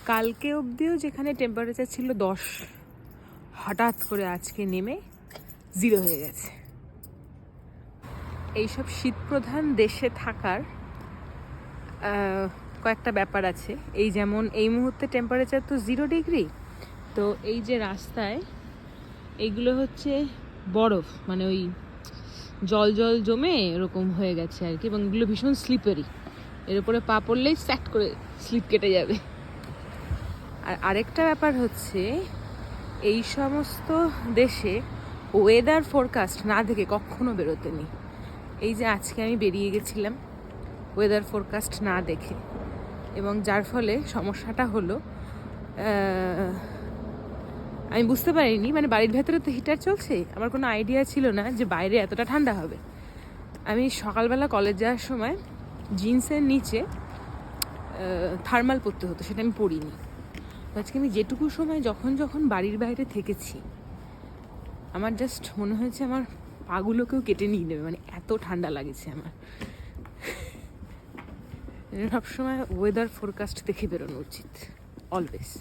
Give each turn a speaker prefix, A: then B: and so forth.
A: কালকে অবধিও যেখানে টেম্পারেচার ছিল 10, হঠাৎ করে আজকে নেমে 0 হয়ে গেছে। এইসব শীতপ্রধান দেশে থাকার কয়েকটা ব্যাপার আছে। এই যেমন এই মুহূর্তে টেম্পারেচার তো 0 ডিগ্রি, তো এই যে রাস্তায় এইগুলো হচ্ছে বরফ, মানে ওই জল জল জমে এরকম হয়ে গেছে আর কি, এবং এগুলো ভীষণ স্লিপারি। এর উপরে পা পড়লেই স্যাট করে স্লিপ কেটে যাবে। আর আরেকটা ব্যাপার হচ্ছে, এই সমস্ত দেশে ওয়েদার ফোরকাস্ট না দেখে কখনো বেরোতে নেই। এই যে আজকে আমি বেরিয়ে গেছিলাম ওয়েদার ফোরকাস্ট না দেখে, এবং যার ফলে সমস্যাটা হলো আমি বুঝতে পারিনি, মানে বাড়ির ভেতরে তো হিটার চলছে, আমার কোনো আইডিয়া ছিল না যে বাইরে এতটা ঠান্ডা হবে। আমি সকালবেলা কলেজ যাওয়ার সময় জিন্সের নিচে থার্মাল পরতে হতো, সেটা আমি পরিনি। আজকে আমি যেটুকু সময় যখন বাড়ির বাইরে থেকেছি, আমার জাস্ট মনে হয়েছে আমার পাগুলোকেও কেটে নিয়ে নেবে, মানে এত ঠান্ডা লাগেছে আমার। সবসময় ওয়েদার ফোরকাস্ট দেখে বেরোনো উচিত, অলওয়েজ।